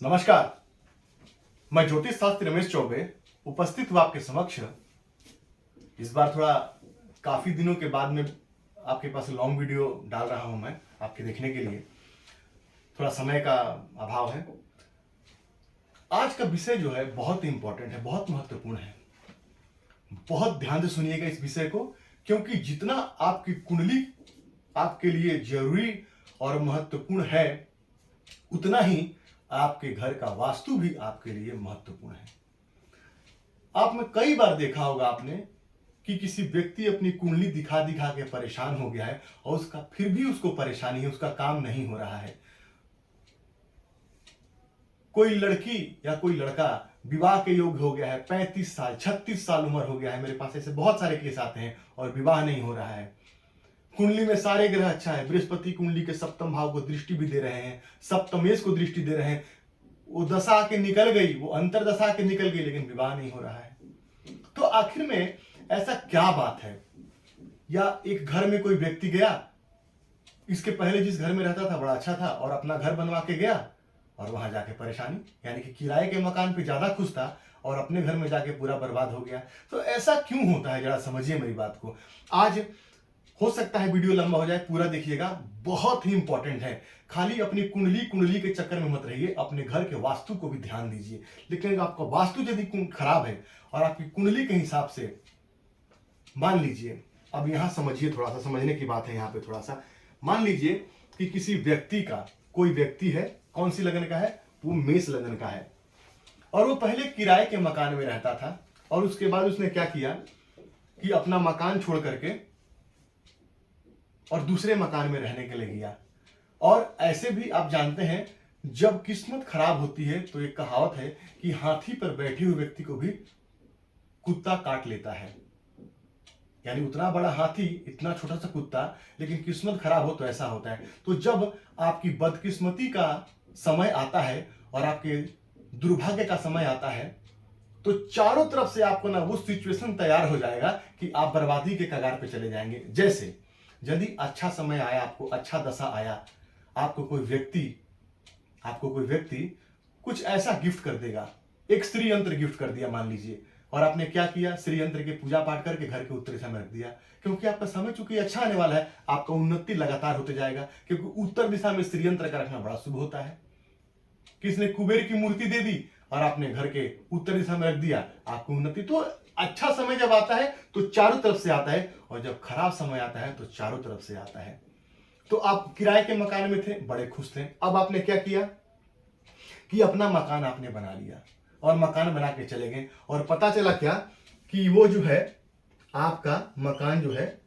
नमस्कार। मैं ज्योतिष शास्त्री रमेश चौबे उपस्थित हुआ आपके समक्ष। इस बार थोड़ा काफी दिनों के बाद में आपके पास लॉन्ग वीडियो डाल रहा हूं मैं आपके देखने के लिए। थोड़ा समय का अभाव है। आज का विषय जो है बहुत ही इंपॉर्टेंट है, बहुत महत्वपूर्ण है। बहुत ध्यान से सुनिएगा इस विषय को, क्योंकि जितना आपकी कुंडली आपके लिए जरूरी और महत्वपूर्ण है, उतना ही आपके घर का वास्तु भी आपके लिए महत्वपूर्ण है। आपने कई बार देखा होगा आपने कि किसी व्यक्ति अपनी कुंडली दिखा दिखा के परेशान हो गया है और उसका फिर भी उसको परेशानी है, उसका काम नहीं हो रहा है। कोई लड़की या कोई लड़का विवाह के योग्य हो गया है, 35 साल 36 साल उम्र हो गया है, मेरे पास ऐसे बहुत सारे केस आते हैं, और विवाह नहीं हो रहा है। कुंडली में सारे ग्रह अच्छा है, बृहस्पति कुंडली के सप्तम भाव को दृष्टि भी दे रहे हैं, सप्तमेश को दृष्टि दे रहे हैं। वो दशा आके निकल गई, वो अंतर दशा आके निकल गई, लेकिन विवाह नहीं हो रहा है। तो आखिर में ऐसा क्या बात है? या एक घर में कोई व्यक्ति गया, इसके पहले जिस घर में रहता था बड़ा अच्छा था, और अपना घर बनवा के गया और वहां जाके परेशानी, यानी कि किराए के मकान पे ज्यादा खुश था और अपने घर में जाके पूरा बर्बाद हो गया। तो ऐसा क्यों होता है, जरा समझिए मेरी बात को। आज हो सकता है वीडियो लंबा हो जाए, पूरा देखिएगा, बहुत ही इंपॉर्टेंट है। खाली अपनी कुंडली के चक्कर में मत रहिए, अपने घर के वास्तु को भी ध्यान दीजिए। लेकिन आपका वास्तु यदि खराब है और आपकी कुंडली के हिसाब से, मान लीजिए, अब यहां समझिए, थोड़ा सा समझने की बात है यहां पे थोड़ा सा। मान लीजिए कि किसी व्यक्ति का, कोई व्यक्ति है, कौन सी लगन का है, वो मेष लगन का है, और वो पहले किराए के मकान में रहता था, और उसके बाद उसने क्या किया कि अपना मकान छोड़ करके और दूसरे मकान में रहने के लिए गया। और ऐसे भी आप जानते हैं, जब किस्मत खराब होती है तो एक कहावत है कि हाथी पर बैठे हुए व्यक्ति को भी कुत्ता काट लेता है। यानी उतना बड़ा हाथी, इतना छोटा सा कुत्ता, लेकिन किस्मत खराब हो तो ऐसा होता है। तो जब आपकी बदकिस्मती का समय आता है और आपके दुर्भाग्य का समय आता है, तो चारों तरफ से आपको ना वो सिचुएशन तैयार हो जाएगा कि आप बर्बादी के कगार पे चले जाएंगे। जैसे यदि अच्छा समय आया, आपको अच्छा दशा आया, आपको कोई व्यक्ति कुछ ऐसा गिफ्ट कर देगा, एक श्री यंत्र गिफ्ट कर दिया मान लीजिए, और आपने क्या किया, श्री यंत्र के पूजा पाठ करके घर के उत्तरी दिशा में रख दिया, क्योंकि आपका समय चूंकि अच्छा आने वाला है, आपका उन्नति लगातार होते जाएगा, क्योंकि उत्तर दिशा में श्री यंत्र का रखना बड़ा शुभ होता है। किसने कुबेर की मूर्ति दे दी और आपने घर के उत्तर दिशा में रख दिया, आपको उन्नति। तो अच्छा समय जब आता है तो चारों तरफ से आता है, और जब खराब समय आता है तो चारों तरफ से आता है। तो आप किराए के मकान में थे, बड़े खुश थे, अब आपने क्या किया कि अपना मकान आपने बना लिया और मकान बना के चले गए, और पता चला क्या कि वो जो है आपका मकान जो है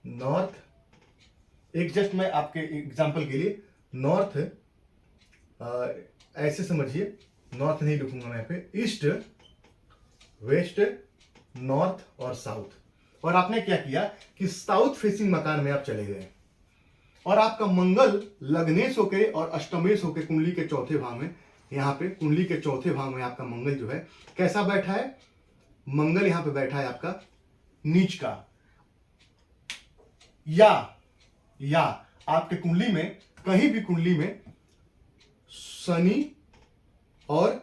नॉर्थ, एक जस्ट मैं आपके एग्जांपल के लिए नॉर्थ, ऐसे समझिए, नॉर्थ नहीं लिखूंगा मैं यहाँ पे, ईस्ट, वेस्ट, नॉर्थ और साउथ। और आपने क्या किया कि साउथ फेसिंग मकान में आप चले गए, और आपका मंगल लग्नेश होके और अष्टमेश होके कुंडली के चौथे भाव में, यहाँ पे कुंडली के चौथे भाव में आपका मंगल जो है कैसा बैठा है, मंगल यहाँ पे बैठा है आपका नीच का। या आपके कुंडली में, कहीं भी कुंडली में शनि और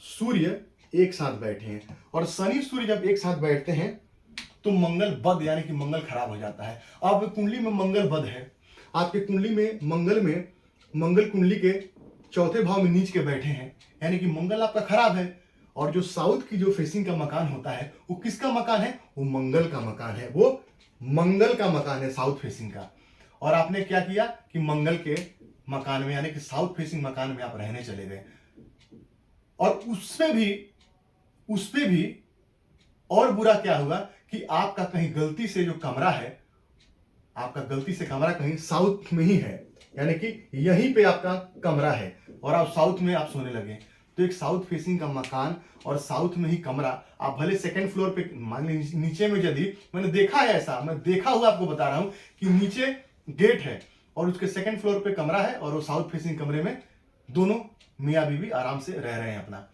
सूर्य एक साथ बैठे हैं, और शनि सूर्य जब एक साथ बैठते हैं तो मंगल बद, यानी कि मंगल खराब हो जाता है। आपकी कुंडली में मंगल बद है, आपके कुंडली में मंगल कुंडली के चौथे भाव में नीच के बैठे हैं, यानी कि मंगल आपका खराब है। और जो साउथ की जो फेसिंग का मकान होता है, वो किसका मकान है, वो मंगल का मकान है, वो मंगल का मकान है साउथ फेसिंग का। और आपने क्या किया कि मंगल के मकान में, यानी कि साउथ फेसिंग मकान में आप रहने चले गए, और उसपे भी और बुरा क्या हुआ कि आपका कहीं गलती से जो कमरा है, आपका गलती से कमरा कहीं साउथ में ही है, यानी कि यहीं पे आपका कमरा है, और आप साउथ में आप सोने लगे। तो एक साउथ फेसिंग का मकान और साउथ में ही कमरा, आप भले सेकंड फ्लोर पे, मान लीजिए नीचे में, यदि मैंने देखा है ऐसा, मैं देखा हुआ आपको बता रहा हूं कि नीचे गेट है और उसके सेकंड फ्लोर पे कमरा है, और वो साउथ फेसिंग कमरे में दोनों मियां बीवी आराम से रह रहे हैं अपना।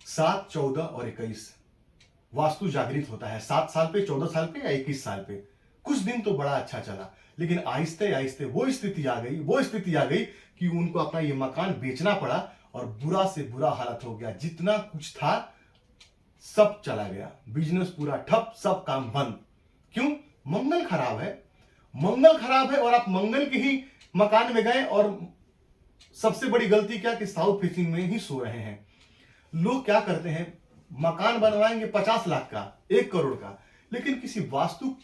7, 14 और 21 वास्तु जागृत होता है, 7 साल पे, 14 साल पे या 21 साल पे कुछ दिन तो बड़ा अच्छा चला, लेकिन आहिस्ते आहिस्ते वो स्थिति आ गई कि उनको अपना ये मकान बेचना पड़ा और बुरा से बुरा हालत हो गया। जितना कुछ था सब चला गया, बिजनेस पूरा ठप, सब काम बंद। क्यों? मंगल खराब है। मंगल खराब है और आप मंगल के ही मकान में गए और सबसे बड़ी गलती क्या कि साउथ फेसिंग में ही सो रहे हैं। लोग क्या करते हैं, मकान बनवाएंगे 50 लाख का, 1 करोड़ का, लेकिन किसी वास्तु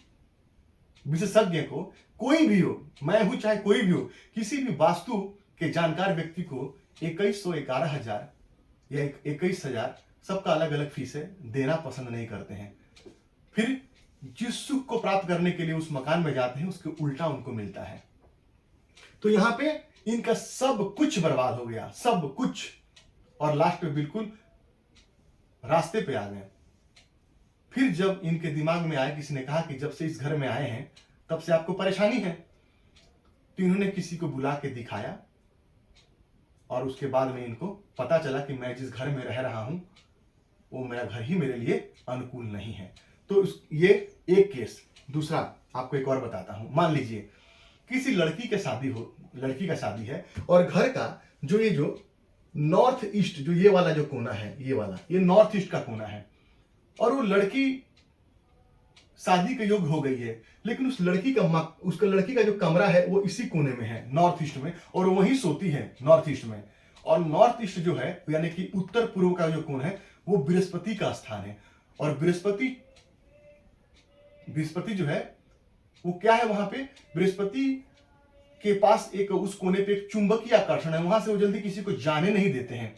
विशेषज्ञ को, कोई भी हो, मैं हूं चाहे कोई भी हो, किसी भी वास्तु के जानकार व्यक्ति को 2100, 11,000 या 21,000, सबका अलग अलग फीस है, देना पसंद नहीं करते हैं। फिर जिस सुख को प्राप्त करने के लिए उस मकान में जाते हैं उसके उल्टा उनको मिलता है। तो यहां पे इनका सब कुछ बर्बाद हो गया, सब कुछ, और लास्ट में बिल्कुल रास्ते पे आ गए। फिर जब इनके दिमाग में आया, किसी ने कहा कि जब से इस घर में आए हैं तब से आपको परेशानी है, तो इन्होंने किसी को बुला के दिखाया और उसके बाद में इनको पता चला कि मैं जिस घर में रह रहा हूं वो मेरा घर ही मेरे लिए अनुकूल नहीं है। तो ये एक केस। दूसरा आपको एक और बताता हूं। मान लीजिए किसी लड़की का शादी है और घर का जो नॉर्थ ईस्ट, जो ये वाला जो कोना है, ये नॉर्थ ईस्ट का कोना है, और वो लड़की शादी के योग्य हो गई है, लेकिन उस लड़की का जो कमरा है वो इसी कोने में है, नॉर्थ ईस्ट में, और वहीं सोती है नॉर्थ ईस्ट में। और नॉर्थ ईस्ट जो है यानी कि उत्तर पूर्व का जो कोण है वो बृहस्पति का स्थान है, और बृहस्पति जो है वो क्या है, वहां पे बृहस्पति के पास एक, उस कोने पे एक चुंबकीय आकर्षण है, वहां से वो जल्दी किसी को जाने नहीं देते हैं।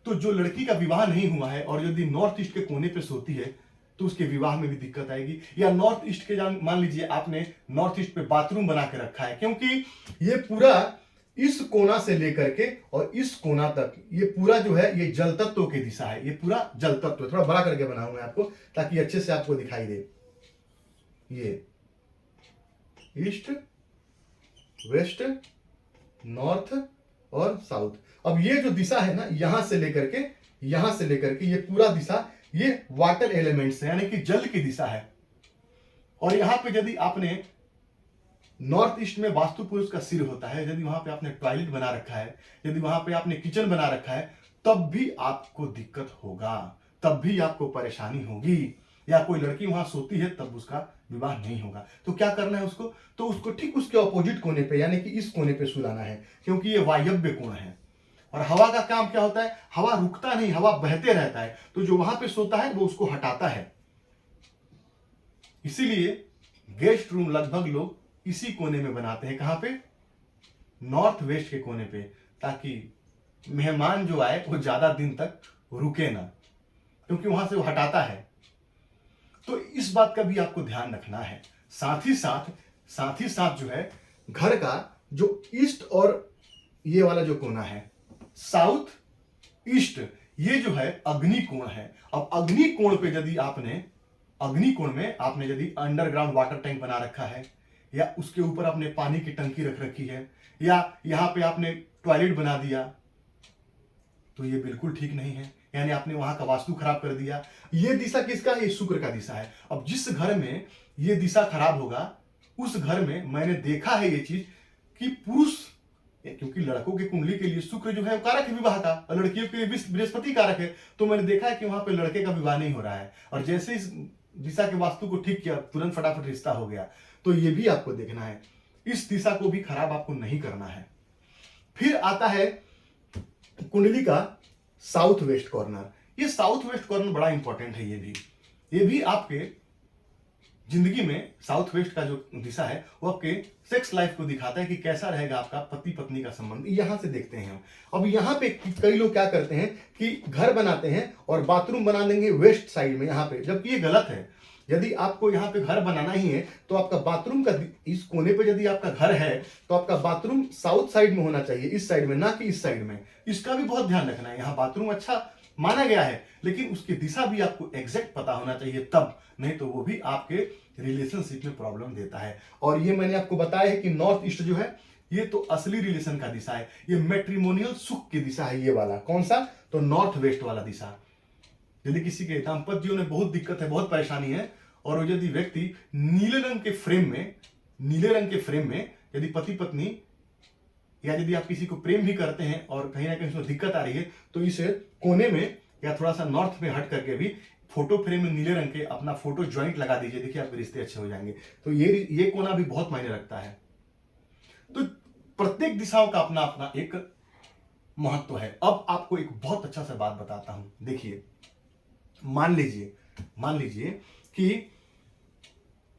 तो जो लड़की का विवाह नहीं हुआ है और यदि नॉर्थ ईस्ट के कोने पे सोती है तो उसके विवाह में भी दिक्कत आएगी। या नॉर्थ ईस्ट के मान लीजिए आपने नॉर्थ ईस्ट पे बाथरूम बना के रखा है, क्योंकि ये पूरा इस कोना से लेकर के और इस कोना तक ये पूरा जो है ये जल तत्व की दिशा है, ये पूरा जल तत्व है। थोड़ा बड़ा करके बनाऊंगा आपको ताकि अच्छे से आपको दिखाई दे। ये ईस्ट, वेस्ट, नॉर्थ और साउथ। अब ये जो दिशा है ना, यहां से लेकर के ये पूरा दिशा ये वाटर एलिमेंट्स है, यानी कि जल की दिशा है। और यहां पे यदि आपने नॉर्थ ईस्ट में वास्तु पुरुष का सिर होता है, यदि वहां पे आपने टॉयलेट बना रखा है, यदि वहां पे आपने किचन बना रखा है, तब भी आपको दिक्कत होगा, तब भी आपको परेशानी होगी। या कोई लड़की वहां सोती है तब उसका विवाह नहीं होगा। तो क्या करना है उसको, तो उसको ठीक उसके ऑपोजिट कोने पे यानी कि इस कोने पे सुलाना है, क्योंकि ये वायव्य कोण है। और हवा का काम क्या होता है, हवा रुकता नहीं, हवा बहते रहता है, तो जो वहां पे सोता है वो उसको हटाता है। इसीलिए गेस्ट रूम लगभग लोग इसी कोने में बनाते हैं। कहां पे? नॉर्थ वेस्ट के कोने पे, ताकि मेहमान जो आए वो ज्यादा दिन तक रुके ना, क्योंकि वहां से वो हटाता है। तो इस बात का भी आपको ध्यान रखना है। साथ ही साथ जो है घर का जो ईस्ट और ये वाला जो कोना है साउथ ईस्ट, ये जो है अग्नि कोण है। अब अग्नि कोण पे यदि अग्नि कोण में आपने यदि अंडरग्राउंड वाटर टैंक बना रखा है, या उसके ऊपर आपने पानी की टंकी रख रखी है, या यहां पे आपने टॉयलेट बना दिया, तो ये बिल्कुल ठीक नहीं है। यानी आपने वहां का वास्तु खराब कर दिया। ये दिशा किसका है? ये शुक्र का दिशा है। अब जिस घर में ये दिशा खराब होगा उस घर में मैंने देखा है ये चीज कि पुरुष, क्योंकि लड़कों की कुंडली के लिए शुक्र जो है वो कारक है विवाह का, और लड़कियों के लिए बृहस्पति कारक है। तो मैंने देखा है कि वहां पे लड़के का विवाह नहीं हो रहा है, और जैसे इस दिशा के वास्तु को ठीक किया तुरंत फटाफट रिश्ता हो गया। तो ये भी आपको देखना है, इस दिशा को भी खराब आपको नहीं करना है। फिर आता है कुंडली का साउथ वेस्ट कॉर्नर। ये साउथ वेस्ट कॉर्नर बड़ा इंपॉर्टेंट है। ये भी आपके जिंदगी में साउथ वेस्ट का जो दिशा है वो आपके सेक्स लाइफ को दिखाता है कि कैसा रहेगा आपका पति पत्नी का संबंध। यहां से देखते हैं हम। अब यहां पे कई लोग क्या करते हैं कि घर बनाते हैं और बाथरूम बना देंगे वेस्ट साइड में यहां पे, जबकि ये गलत है। यदि आपको यहाँ पे घर बनाना ही है तो आपका बाथरूम का इस कोने पे यदि आपका घर है तो आपका बाथरूम साउथ साइड में होना चाहिए, इस साइड में, ना कि इस साइड में। इसका भी बहुत ध्यान रखना है। यहाँ बाथरूम अच्छा माना गया है, लेकिन उसकी दिशा भी आपको एग्जैक्ट पता होना चाहिए तब, नहीं तो वो भी आपके रिलेशनशिप में प्रॉब्लम देता है। और ये मैंने आपको बताया है कि नॉर्थ ईस्ट जो है ये तो असली रिलेशन का दिशा है, ये मैट्रिमोनियल सुख की दिशा है। ये वाला कौन सा? तो नॉर्थ वेस्ट वाला दिशा। यदि किसी के दाम्पत्य जीवन में बहुत दिक्कत है, बहुत परेशानी है और वो यदि व्यक्ति नीले रंग के फ्रेम में यदि पति पत्नी या यदि आप किसी को प्रेम भी करते हैं और कहीं ना कहीं उसमें दिक्कत आ रही है, तो इसे कोने में या थोड़ा सा नॉर्थ में हट करके भी फोटो फ्रेम में नीले रंग के अपना फोटो ज्वाइंट लगा दीजिए, देखिए आपके रिश्ते अच्छे हो जाएंगे। तो ये कोना भी बहुत मायने रखता है। तो प्रत्येक दिशाओं का अपना अपना एक महत्व है। अब आपको एक बहुत अच्छा सा बात बताता हूं, देखिए मान लीजिए कि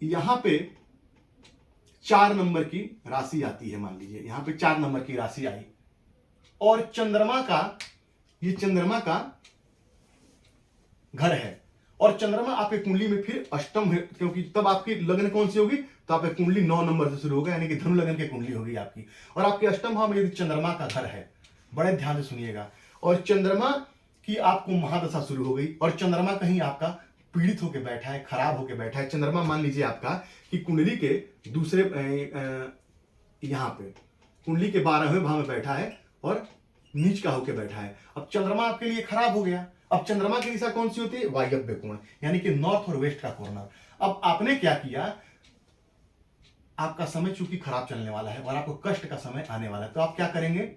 यहां पे 4 नंबर की राशि आती है। मान लीजिए यहां पे 4 नंबर की राशि आई और चंद्रमा का घर है और चंद्रमा आपके कुंडली में फिर अष्टम है, क्योंकि तब आपकी लग्न कौन सी होगी, तो आपकी कुंडली 9 नंबर से शुरू होगा, यानी कि धनु लग्न की कुंडली होगी आपकी। और आपके अष्टम भाव में यदि चंद्रमा का घर है, बड़े ध्यान से सुनिएगा, और चंद्रमा की आपको महादशा शुरू हो गई और चंद्रमा कहीं आपका पीड़ित होकर बैठा है, खराब होकर बैठा है। चंद्रमा मान लीजिए आपका कि कुंडली के दूसरे यहां पे कुंडली के 12वें भाव में बैठा है और नीच का होकर बैठा है। अब चंद्रमा आपके लिए खराब हो गया। अब चंद्रमा की दिशा कौन सी होती है, वायव्य कोण, यानी कि नॉर्थ और वेस्ट का कॉर्नर। अब आपने क्या किया, आपका समय चूंकि खराब चलने वाला है और आपको कष्ट का समय आने वाला है, तो आप क्या करेंगे,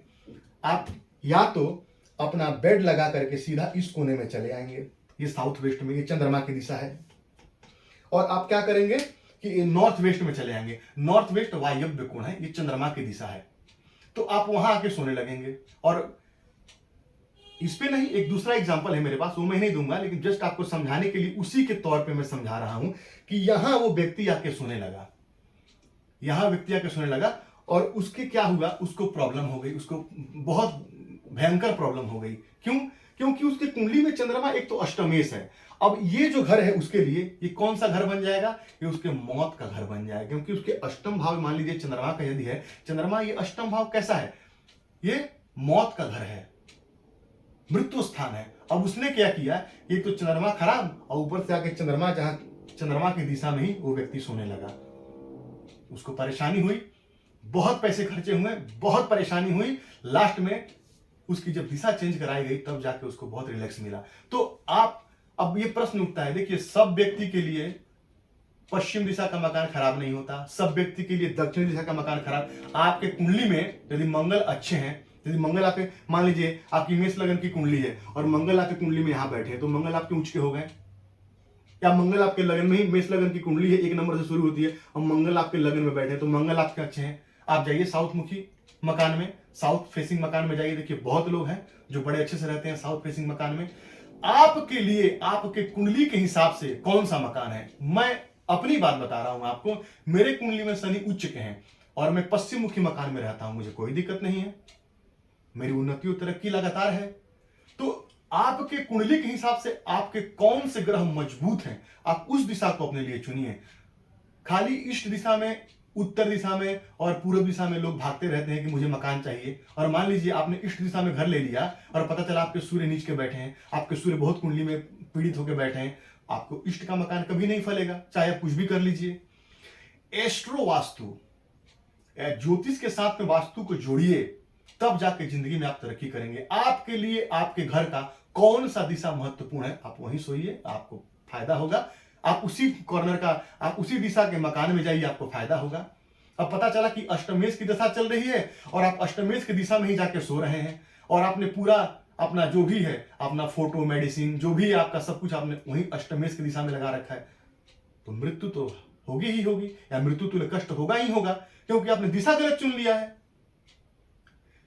आप या तो अपना बेड लगा करके सीधा इस कोने में चले आएंगे, ये साउथ वेस्ट में, ये चंद्रमा की दिशा है, और आप क्या करेंगे कि नॉर्थ वेस्ट में चले आएंगे। नॉर्थ वेस्ट वायव्य कोण है, ये चंद्रमा की दिशा है, तो आप वहां आके सोने लगेंगे। और इस पे नहीं, एक दूसरा एग्जांपल है मेरे पास, वो मैं नहीं दूंगा, लेकिन जस्ट आपको समझाने के लिए उसी के तौर पे मैं समझा रहा हूं कि यहां वो व्यक्ति आके सोने लगा, और उसके क्या हुआ, उसको प्रॉब्लम हो गई, उसको बहुत भयंकर प्रॉब्लम हो गई। क्यों? क्योंकि उसकी कुंडली में चंद्रमा एक तो अष्टमेश है। अब ये जो घर है उसके लिए ये कौन सा घर बन जाएगा, ये उसके मौत का घर बन जाएगा, क्योंकि उसके अष्टम भाव, मान लीजिए चंद्रमा का यदि है, चंद्रमा ये अष्टम भाव कैसा है, ये मौत का घर है, मृत्यु स्थान है। अब उसने क्या किया, ये तो चंद्रमा खराब और ऊपर से आके चंद्रमा की दिशा में ही वो व्यक्ति सोने लगा। उसको परेशानी हुई, बहुत पैसे खर्चे हुए, बहुत परेशानी हुई, लास्ट में उसकी जब दिशा चेंज कराई गई तब जाके उसको बहुत रिलैक्स मिला। तो आप, अब ये प्रश्न उठता है, देखिए सब व्यक्ति के लिए पश्चिम दिशा का मकान खराब नहीं होता, सब व्यक्ति के लिए दक्षिण दिशा का मकान खराब। आपके कुंडली में यदि मंगल अच्छे हैं, यदि मंगल आपके, मान लीजिए आपकी मेष लगन की कुंडली है और मंगल आपकी कुंडली में यहां बैठे, तो मंगल आपके उच्च के हो गए, या मंगल आपके लगन में ही, मेष लगन की कुंडली है, 1 नंबर से शुरू होती है और मंगल आपके लगन में बैठे, तो मंगल आपके अच्छे हैं। आप जाइए साउथ मुखी मकान में, साउथ फेसिंग मकान में जाइए, देखिए बहुत लोग हैं जो बड़े अच्छे से रहते हैं साउथ फेसिंग मकान में। आपके लिए, आपके कुंडली के हिसाब से कौन सा मकान है, मैं अपनी बात बता रहा हूं आपको। मेरे कुंडली में शनि उच्च के हैं और मैं पश्चिम मुखी मकान में रहता हूं, मुझे कोई दिक्कत नहीं है, मेरी उन्नति और तरक्की लगातार है। तो आपके कुंडली के हिसाब से आपके कौन से ग्रह मजबूत हैं, आप उस दिशा को अपने लिए चुनिए। खाली ईस्ट दिशा में, उत्तर दिशा में और पूर्व दिशा में लोग भागते रहते हैं कि मुझे मकान चाहिए, और मान लीजिए आपने ईस्ट दिशा में घर ले लिया और पता चला आपके सूर्य नीच के बैठे हैं, आपके सूर्य बहुत कुंडली में पीड़ित होकर बैठे हैं, आपको ईस्ट का मकान कभी नहीं फलेगा, चाहे आप कुछ भी कर लीजिए। एस्ट्रो वास्तु, ज्योतिष के साथ में वास्तु को जोड़िए, तब जाके जिंदगी में आप तरक्की करेंगे। आपके लिए आपके घर का कौन सा दिशा महत्वपूर्ण है, आप वहीं सोइए, आपको फायदा होगा। आप उसी कॉर्नर का, आप उसी दिशा के मकान में जाइए, आपको फायदा होगा। अब पता चला कि अष्टमेश की दशा चल रही है और आप अष्टमेश की दिशा में ही जाके सो रहे हैं, और आपने पूरा अपना जो भी है, अपना फोटो, मेडिसिन, जो भी आपका सब कुछ आपने वही अष्टमेश की दिशा में लगा रखा है, तो मृत्यु तो होगी ही होगी, या मृत्यु तुल्य कष्ट होगा ही होगा, क्योंकि आपने दिशा गलत चुन लिया है।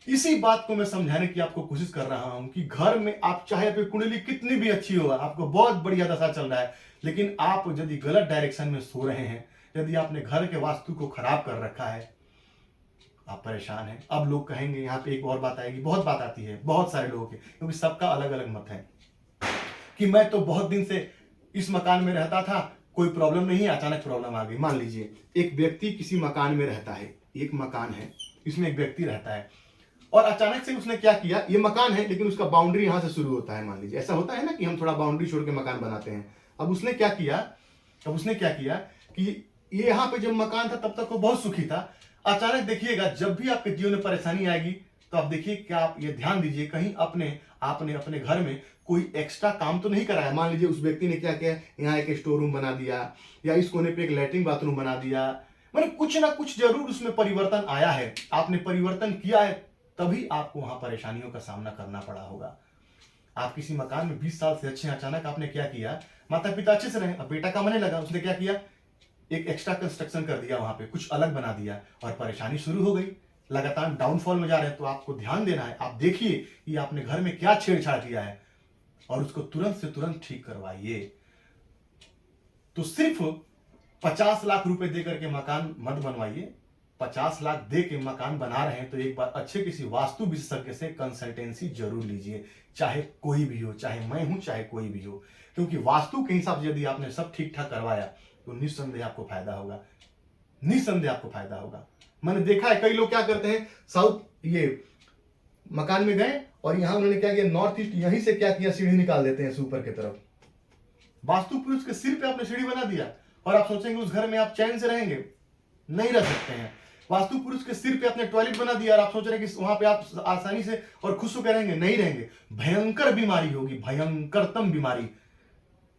इसी बात को मैं समझाने की आपको कोशिश कर रहा हूं कि घर में आप चाहे आपकी कुंडली कितनी भी अच्छी हो, आपको बहुत बढ़िया दशा चल रहा है, लेकिन आप यदि गलत डायरेक्शन में सो रहे हैं, यदि आपने घर के वास्तु को खराब कर रखा है, आप परेशान हैं। अब लोग कहेंगे, यहाँ पे एक और बात आएगी, बहुत बात आती है बहुत सारे लोगों के, क्योंकि सबका अलग अलग मत है, कि मैं तो बहुत दिन से इस मकान में रहता था, कोई प्रॉब्लम नहीं, अचानक प्रॉब्लम आ गई। मान लीजिए एक व्यक्ति किसी मकान में रहता है, एक मकान है, इसमें एक व्यक्ति रहता है, और अचानक से उसने क्या किया, ये मकान है लेकिन उसका बाउंड्री यहां से शुरू होता है। मान लीजिए ऐसा होता है ना कि हम थोड़ा बाउंड्री छोड़ के मकान बनाते हैं। अब उसने क्या किया कि ये यहाँ पे जब मकान था तब तक वो बहुत सुखी था। अचानक देखिएगा, जब भी आपके जीवन में परेशानी आएगी, तो आप देखिए क्या, आप ये ध्यान दीजिए कहीं आपने अपने घर में कोई एक्स्ट्रा काम तो नहीं कराया। मान लीजिए उस व्यक्ति ने क्या किया, यहाँ एक स्टोर रूम बना दिया या इस कोने पे एक लैट्रिन बाथरूम बना दिया, मतलब कुछ ना कुछ जरूर उसमें परिवर्तन आया है। आपने परिवर्तन किया है तभी आपको वहां परेशानियों का सामना करना पड़ा होगा। आप किसी मकान में 20 साल से अच्छे, अचानक आपने क्या किया, माता पिता अच्छे से रहे, अब बेटा कमाने लगा, उसने क्या किया, एक एक्स्ट्रा कंस्ट्रक्शन कर दिया, वहां पे कुछ अलग बना दिया और परेशानी शुरू हो गई। लगातार डाउनफॉल में जा रहे हैं। तो आपको ध्यान देना है, आप देखिए कि आपने घर में क्या छेड़छाड़ किया है और उसको तुरंत से तुरंत ठीक करवाइए। तो सिर्फ 50 लाख रुपए दे करके मकान मत बनवाइए। 50 लाख दे के मकान बना रहे हैं तो एक बार अच्छे किसी वास्तु विशेषज्ञ से कंसल्टेंसी जरूर लीजिए, चाहे कोई भी हो, चाहे मैं हूं, चाहे कोई भी हो। क्योंकि वास्तु के हिसाब से यदि आपने सब ठीक ठाक करवाया तो निस्संदेह आपको फायदा होगा, निस्संदेह आपको फायदा होगा। मैंने देखा है कई लोग क्या करते हैं, साउथ ये मकान में गए और यहां उन्होंने क्या किया, नॉर्थ ईस्ट यहीं से क्या किया, सीढ़ी निकाल देते हैं ऊपर की तरफ। वास्तु पुरुष के सिर पे आपने सीढ़ी बना दिया और आप सोचेंगे उस घर में आप चैन से रहेंगे, नहीं रह सकते हैं। वास्तु पुरुष के सिर पे आपने टॉयलेट बना दिया और आप सोच रहे हैं कि वहां पे आप आसानी से और खुश होकर रहेंगे, नहीं रहेंगे। भयंकर बीमारी होगी, भयंकरतम बीमारी।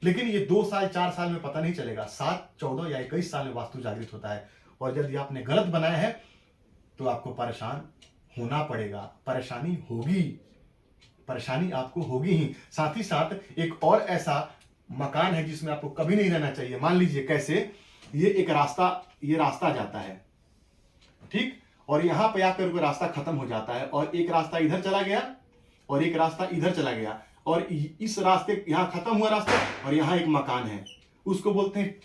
लेकिन ये 2 साल 4 साल में पता नहीं चलेगा, 7, 14 या 21 साल में वास्तु जागृत होता है। और यदि आपने गलत बनाया है तो आपको परेशान होना पड़ेगा, परेशानी होगी, परेशानी आपको होगी ही। साथ ही साथ एक और ऐसा मकान है जिसमें आपको कभी नहीं रहना चाहिए। मान लीजिए कैसे, ये एक रास्ता, ये रास्ता जाता है, ठीक, और यहां पे आकर कोई रास्ता खत्म हो जाता है और एक रास्ता इधर चला गया और एक रास्ता इधर चला गया और इस रास्ते, यहां खत्म हुआ रास्ता और यहां एक मकान है, उसको बोलते हैं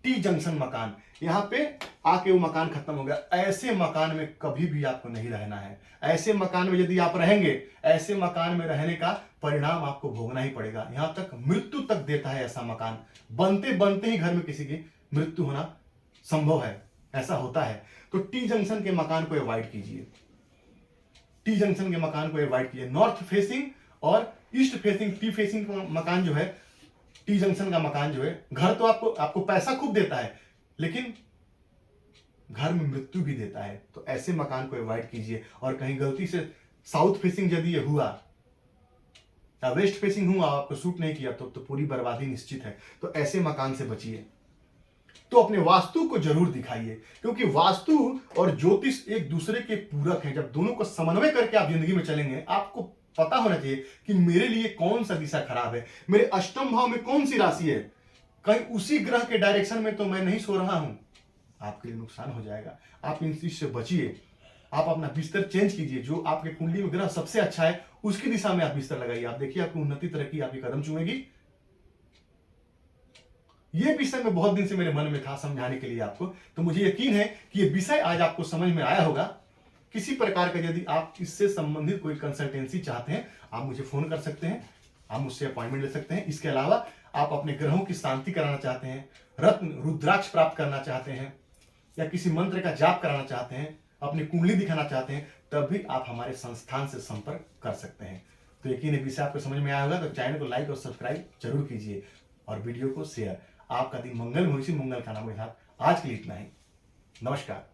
टी जंक्शन मकान। यहां पे आके वो मकान खत्म हो गया। ऐसे मकान में कभी भी आपको नहीं रहना है। ऐसे मकान में यदि आप रहेंगे, ऐसे मकान में रहने का परिणाम आपको भोगना ही पड़ेगा। यहां तक मृत्यु तक देता है ऐसा मकान। बनते बनते ही घर में किसी की मृत्यु होना संभव है, ऐसा होता है। तो टी जंक्शन के मकान को अवॉइड कीजिए, टी जंक्शन के मकान को अवॉइड कीजिए। नॉर्थ फेसिंग और ईस्ट फेसिंग, टी फेसिंग का मकान जो है, टी जंक्शन का मकान जो है, घर तो आपको पैसा खूब देता है लेकिन घर में मृत्यु भी देता है। तो ऐसे मकान को अवॉइड कीजिए। और कहीं गलती से साउथ फेसिंग यदि ये हुआ या वेस्ट फेसिंग हुआ, आपको सूट नहीं किया तो पूरी बर्बादी निश्चित है। तो ऐसे मकान से बचिए। तो अपने वास्तु को जरूर दिखाइए, क्योंकि वास्तु और ज्योतिष एक दूसरे के पूरक हैं। जब दोनों को समन्वय करके आप जिंदगी में चलेंगे, आपको पता होना चाहिए कि मेरे लिए कौन सा दिशा खराब है, मेरे अष्टम भाव में कौन सी राशि है, कहीं उसी ग्रह के डायरेक्शन में तो मैं नहीं सो रहा हूं, आपके लिए नुकसान हो जाएगा। आप इन चीज से बचिए। आप अपना बिस्तर चेंज कीजिए, जो आपके कुंडली में ग्रह सबसे अच्छा है उसकी दिशा में आप बिस्तर लगाइए। आप देखिए आपकी उन्नति, तरक्की आपकी कदम चूमेगी। ये विषय में बहुत दिन से मेरे मन में था समझाने के लिए आपको, तो मुझे यकीन है कि ये विषय आज आपको समझ में आया होगा। किसी प्रकार का यदि आप इससे संबंधित कोई कंसल्टेंसी चाहते हैं, आप मुझे फोन कर सकते हैं, आप मुझसे अपॉइंटमेंट ले सकते हैं। इसके अलावा आप अपने ग्रहों की शांति कराना चाहते हैं, रत्न रुद्राक्ष प्राप्त करना चाहते हैं, या किसी मंत्र का जाप कराना चाहते हैं, अपनी कुंडली दिखाना चाहते हैं, तब भी आप हमारे संस्थान से संपर्क कर सकते हैं। तो यकीन है विषय आपको समझ में आया होगा। तो चैनल को लाइक और सब्सक्राइब जरूर कीजिए और वीडियो को शेयर। आपका दिन मंगल हो, इसी मंगल का नाम के साथ आज के लिए इतना ही। नमस्कार।